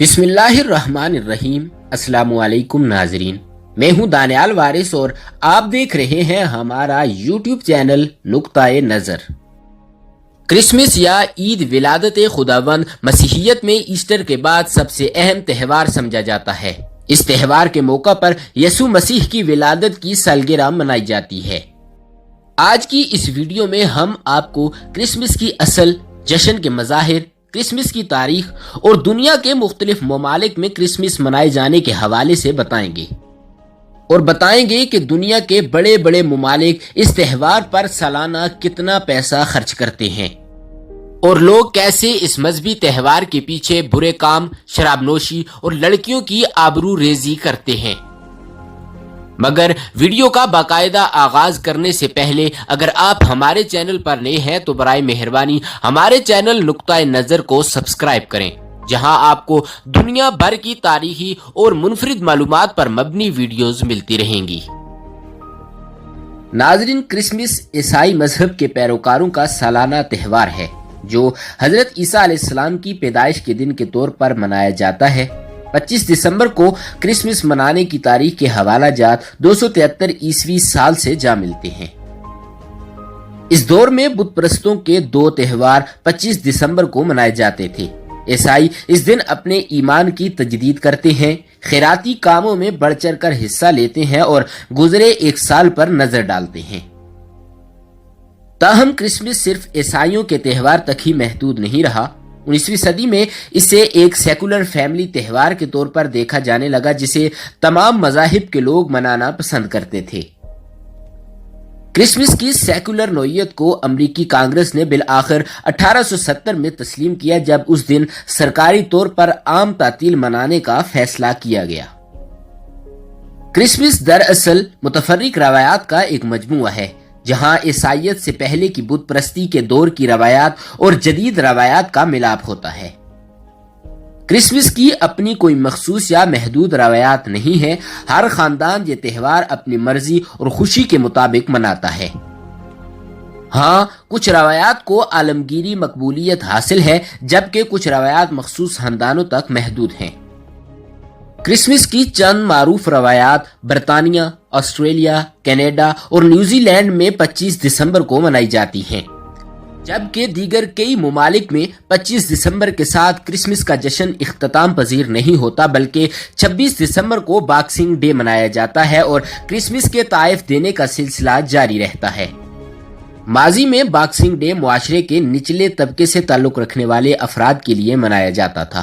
بسم اللہ الرحمن الرحیم۔ السلام علیکم ناظرین، میں ہوں دانیال وارث اور آپ دیکھ رہے ہیں ہمارا یوٹیوب چینل نقطہ نظر۔ کرسمس یا عید ولادت خداوند مسیحیت میں ایسٹر کے بعد سب سے اہم تہوار سمجھا جاتا ہے۔ اس تہوار کے موقع پر یسوع مسیح کی ولادت کی سالگرہ منائی جاتی ہے۔ آج کی اس ویڈیو میں ہم آپ کو کرسمس کی اصل، جشن کے مظاہر، کرسمس کی تاریخ اور دنیا کے مختلف ممالک میں کرسمس منائے جانے کے حوالے سے بتائیں گے کہ دنیا کے بڑے بڑے ممالک اس تہوار پر سالانہ کتنا پیسہ خرچ کرتے ہیں اور لوگ کیسے اس مذہبی تہوار کے پیچھے برے کام، شراب نوشی اور لڑکیوں کی آبرو ریزی کرتے ہیں۔ مگر ویڈیو کا باقاعدہ آغاز کرنے سے پہلے اگر آپ ہمارے چینل پر نئے ہیں تو برائے مہربانی ہمارے چینل نقطہ نظر کو سبسکرائب کریں، جہاں آپ کو دنیا بھر کی تاریخی اور منفرد معلومات پر مبنی ویڈیوز ملتی رہیں گی۔ ناظرین، کرسمس عیسائی مذہب کے پیروکاروں کا سالانہ تہوار ہے جو حضرت عیسیٰ علیہ السلام کی پیدائش کے دن کے طور پر منایا جاتا ہے۔ 25 دسمبر کو کرسمس منانے کی تاریخ کے حوالہ جات 273 عیسوی سال سے جا ملتے ہیں۔ اس دور میں بت پرستوں کے دو تہوار 25 دسمبر کو منائے جاتے تھے۔ عیسائی اس دن اپنے ایمان کی تجدید کرتے ہیں، خیراتی کاموں میں بڑھ چڑھ کر حصہ لیتے ہیں اور گزرے ایک سال پر نظر ڈالتے ہیں۔ تاہم کرسمس صرف عیسائیوں کے تہوار تک ہی محدود نہیں رہا۔ 19ویں صدی میں اسے ایک سیکولر فیملی تہوار کے طور پر دیکھا جانے لگا جسے تمام مذاہب کے لوگ منانا پسند کرتے تھے۔ کرسمس کی سیکولر نوعیت کو امریکی کانگریس نے بالآخر 1870 میں تسلیم کیا جب اس دن سرکاری طور پر عام تعطیل منانے کا فیصلہ کیا گیا۔ کرسمس دراصل متفرق روایات کا ایک مجموعہ ہے، جہاں عیسائیت سے پہلے کی بت پرستی کے دور کی روایات اور جدید روایات کا ملاپ ہوتا ہے۔ کرسمس کی اپنی کوئی مخصوص یا محدود روایات نہیں ہے، ہر خاندان یہ تہوار اپنی مرضی اور خوشی کے مطابق مناتا ہے۔ ہاں، کچھ روایات کو عالمگیری مقبولیت حاصل ہے جبکہ کچھ روایات مخصوص خاندانوں تک محدود ہیں۔ کرسمس کی چند معروف روایات برطانیہ، آسٹریلیا، کینیڈا اور نیوزی لینڈ میں 25 دسمبر کو منائی جاتی ہیں، جبکہ دیگر کئی ممالک میں 25 دسمبر کے ساتھ کرسمس کا جشن اختتام پذیر نہیں ہوتا بلکہ 26 دسمبر کو باکسنگ ڈے منایا جاتا ہے اور کرسمس کے تحائف دینے کا سلسلہ جاری رہتا ہے۔ ماضی میں باکسنگ ڈے معاشرے کے نچلے طبقے سے تعلق رکھنے والے افراد کے لیے منایا جاتا تھا،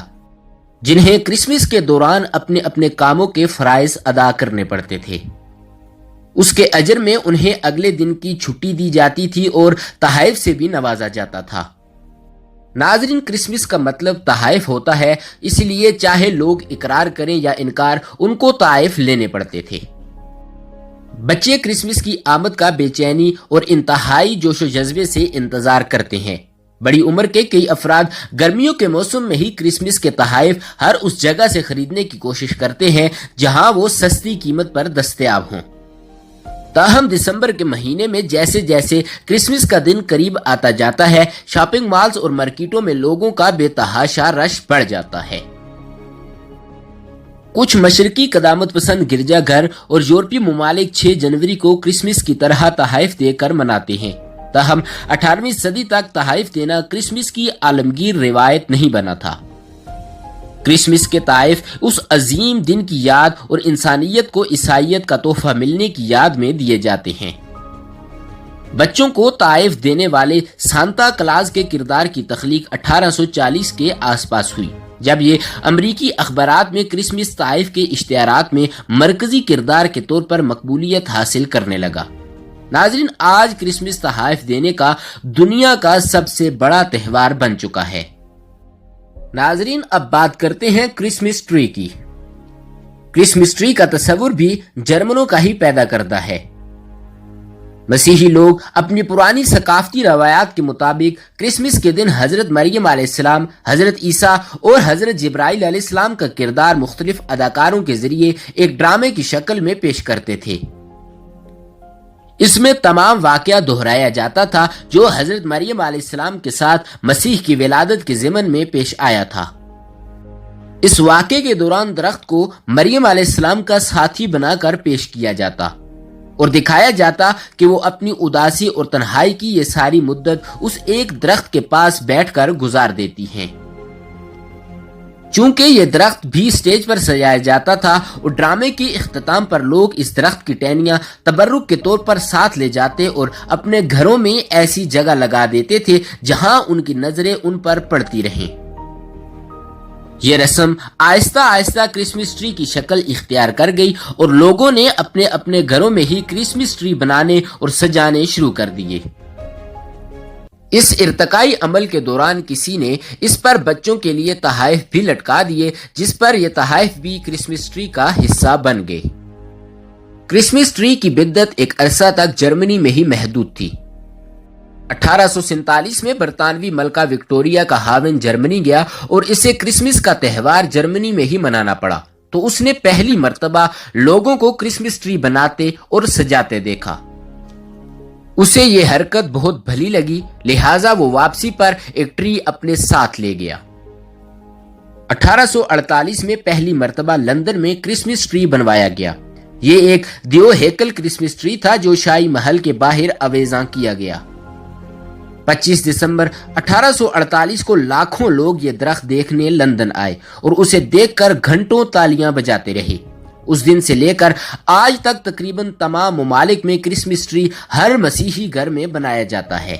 جنہیں کرسمس کے دوران اپنے اپنے کاموں کے فرائض ادا کرنے پڑتے تھے۔ اس کے اجر میں انہیں اگلے دن کی چھٹی دی جاتی تھی اور تحائف سے بھی نوازا جاتا تھا۔ ناظرین، کرسمس کا مطلب تحائف ہوتا ہے، اس لیے چاہے لوگ اقرار کریں یا انکار، ان کو تحائف لینے پڑتے تھے۔ بچے کرسمس کی آمد کا بے چینی اور انتہائی جوش و جذبے سے انتظار کرتے ہیں۔ بڑی عمر کے کئی افراد گرمیوں کے موسم میں ہی کرسمس کے تحائف ہر اس جگہ سے خریدنے کی کوشش کرتے ہیں جہاں وہ سستی قیمت پر دستیاب ہوں۔ تاہم دسمبر کے مہینے میں جیسے جیسے کرسمس کا دن قریب آتا جاتا ہے، شاپنگ مالز اور مارکیٹوں میں لوگوں کا بے تحاشا رش بڑھ جاتا ہے۔ کچھ مشرقی قدامت پسند گرجا گھر اور یورپی ممالک 6 جنوری کو کرسمس کی طرح تحائف دے کر مناتے ہیں۔ تاہم 18ویں صدی تک تحائف دینا کرسمس کی عالمگیر روایت نہیں بنا تھا۔ کرسمس کے تحائف اس عظیم دن کی یاد اور انسانیت کو عیسائیت کا تحفہ ملنے کی یاد میں دیے جاتے ہیں۔ بچوں کو تحائف دینے والے سانتا کلاز کے کردار کی تخلیق 1840 کے آس پاس ہوئی، جب یہ امریکی اخبارات میں کرسمس تحائف کے اشتہارات میں مرکزی کردار کے طور پر مقبولیت حاصل کرنے لگا۔ ناظرین، آج کرسمس تحائف دینے کا دنیا کا سب سے بڑا تہوار بن چکا ہے۔ ناظرین، اب بات کرتے ہیں کرسمس ٹری کی۔ کرسمس ٹری کا تصور بھی جرمنوں کا ہی پیدا کردہ ہے۔ مسیحی لوگ اپنی پرانی ثقافتی روایات کے مطابق کرسمس کے دن حضرت مریم علیہ السلام، حضرت عیسیٰ اور حضرت جبرائیل علیہ السلام کا کردار مختلف اداکاروں کے ذریعے ایک ڈرامے کی شکل میں پیش کرتے تھے۔ اس میں تمام واقعہ دہرایا جاتا تھا جو حضرت مریم علیہ السلام کے ساتھ مسیح کی ولادت کے ضمن میں پیش آیا تھا۔ اس واقعے کے دوران درخت کو مریم علیہ السلام کا ساتھی بنا کر پیش کیا جاتا اور دکھایا جاتا کہ وہ اپنی اداسی اور تنہائی کی یہ ساری مدت اس ایک درخت کے پاس بیٹھ کر گزار دیتی ہیں۔ چونکہ یہ درخت بھی سٹیج پر سجایا جاتا تھا اور ڈرامے کے اختتام پر لوگ اس درخت کی ٹہنیاں تبرک کے طور پر ساتھ لے جاتے اور اپنے گھروں میں ایسی جگہ لگا دیتے تھے جہاں ان کی نظریں ان پر پڑتی رہیں۔ یہ رسم آہستہ آہستہ کرسمس ٹری کی شکل اختیار کر گئی اور لوگوں نے اپنے اپنے گھروں میں ہی کرسمس ٹری بنانے اور سجانے شروع کر دیے۔ اس ارتقائی عمل کے دوران کسی نے اس پر بچوں کے لیے تحائف بھی لٹکا دیے، جس پر یہ تحائف بھی کرسمس ٹری کا حصہ بن گئے۔ کرسمس ٹری کی بدعت ایک عرصہ تک جرمنی میں ہی محدود تھی۔ 1847 میں برطانوی ملکہ وکٹوریہ کا خاوند جرمنی گیا اور اسے کرسمس کا تہوار جرمنی میں ہی منانا پڑا، تو اس نے پہلی مرتبہ لوگوں کو کرسمس ٹری بناتے اور سجاتے دیکھا۔ اسے یہ حرکت بہت بھلی لگی، لہٰذا وہ واپسی پر ایک ٹری اپنے ساتھ لے گیا۔ 1848 میں پہلی مرتبہ لندن میں کرسمس ٹری بنوایا گیا۔ یہ ایک دیو ہیکل کرسمس ٹری تھا جو شاہی محل کے باہر آویزاں کیا گیا۔ 25 دسمبر 1848 کو لاکھوں لوگ یہ درخت دیکھنے لندن آئے اور اسے دیکھ کر گھنٹوں تالیاں بجاتے رہے۔ اس دن سے لے کر آج تک تقریباً تمام ممالک میں کرسمس ٹری ہر مسیحی گھر میں بنایا جاتا ہے۔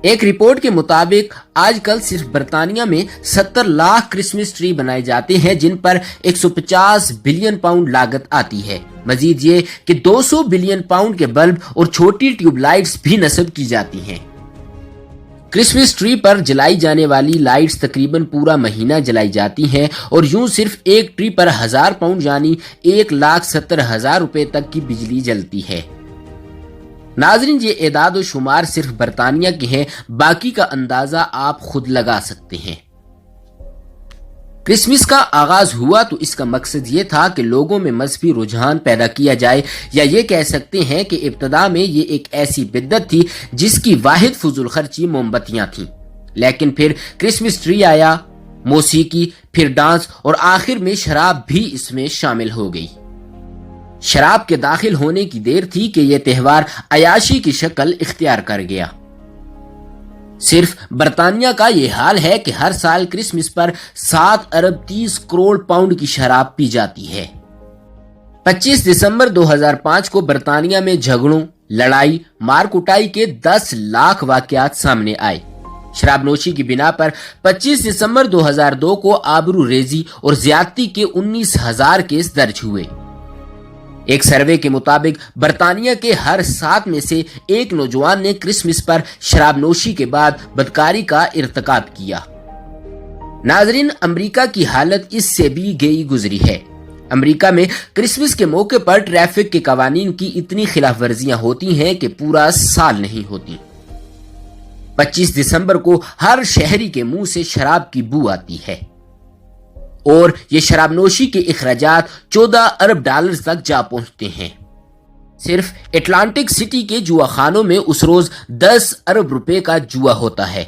ایک رپورٹ کے مطابق آج کل صرف برطانیہ میں 70 لاکھ کرسمس ٹری بنائے جاتے ہیں، جن پر 150 بلین پاؤنڈ لاگت آتی ہے۔ مزید یہ کہ 200 بلین پاؤنڈ کے بلب اور چھوٹی ٹیوب لائٹس بھی نصب کی جاتی ہیں۔ کرسمس ٹری پر جلائی جانے والی لائٹس تقریباً پورا مہینہ جلائی جاتی ہیں اور یوں صرف ایک ٹری پر 1000 پاؤنڈ یعنی 1,70,000 روپے تک کی بجلی جلتی ہے۔ ناظرین، یہ اعداد و شمار صرف برطانیہ کے ہیں، باقی کا اندازہ آپ خود لگا سکتے ہیں۔ کرسمس کا آغاز ہوا تو اس کا مقصد یہ تھا کہ لوگوں میں مذہبی رجحان پیدا کیا جائے، یا یہ کہہ سکتے ہیں کہ ابتدا میں یہ ایک ایسی بدعت تھی جس کی واحد فضول خرچی موم بتیاں تھیں، لیکن پھر کرسمس ٹری آیا، موسیقی، پھر ڈانس اور آخر میں شراب بھی اس میں شامل ہو گئی۔ شراب کے داخل ہونے کی دیر تھی کہ یہ تہوار عیاشی کی شکل اختیار کر گیا۔ صرف برطانیہ کا یہ حال ہے کہ ہر سال کرسمس پر 7 ارب 30 کروڑ پاؤنڈ کی شراب پی جاتی ہے۔ 25 دسمبر 2005 کو برطانیہ میں جھگڑوں، لڑائی، مار کٹائی کے 10 لاکھ واقعات سامنے آئے۔ شراب نوشی کی بنا پر 25 دسمبر 2002 کو آبرو ریزی اور زیادتی کے 19,000 کیس درج ہوئے۔ ایک سروے کے مطابق برطانیہ کے ہر 7 میں سے ایک نوجوان نے کرسمس پر شراب نوشی کے بعد بدکاری کا ارتکاب کیا۔ ناظرین، امریکہ کی حالت اس سے بھی گئی گزری ہے۔ امریکہ میں کرسمس کے موقع پر ٹریفک کے قوانین کی اتنی خلاف ورزیاں ہوتی ہیں کہ پورا سال نہیں ہوتی۔ 25 دسمبر کو ہر شہری کے منہ سے شراب کی بو آتی ہے اور یہ شراب نوشی کے اخراجات 14 ارب ڈالرز تک جا پہنچتے ہیں۔ صرف اٹلانٹک سٹی کے جوا خانوں میں اس روز 10 ارب روپے کا جوا ہوتا ہے۔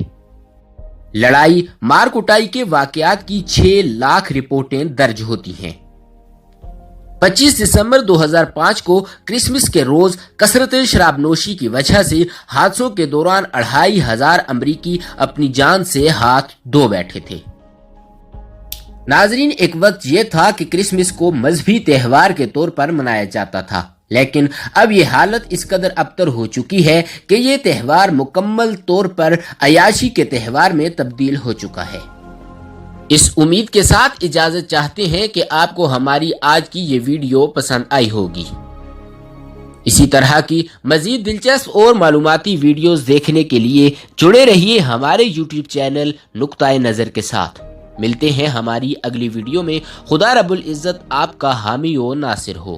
لڑائی مار کٹائی کے واقعات کی 6 لاکھ رپورٹیں درج ہوتی ہیں۔ 25 دسمبر 2005 کو کرسمس کے روز کثرت شراب نوشی کی وجہ سے حادثوں کے دوران 2500 امریکی اپنی جان سے ہاتھ دھو بیٹھے تھے۔ ناظرین، ایک وقت یہ تھا کہ کرسمس کو مذہبی تہوار کے طور پر منایا جاتا تھا، لیکن اب یہ حالت اس قدر ابتر ہو چکی ہے کہ یہ تہوار مکمل طور پر عیاشی کے تہوار میں تبدیل ہو چکا ہے۔ اس امید کے ساتھ اجازت چاہتے ہیں کہ آپ کو ہماری آج کی یہ ویڈیو پسند آئی ہوگی۔ اسی طرح کی مزید دلچسپ اور معلوماتی ویڈیوز دیکھنے کے لیے جڑے رہیے ہمارے یوٹیوب چینل نقطۂ نظر کے ساتھ۔ ملتے ہیں ہماری اگلی ویڈیو میں۔ خدا رب العزت آپ کا حامی و ناصر ہو۔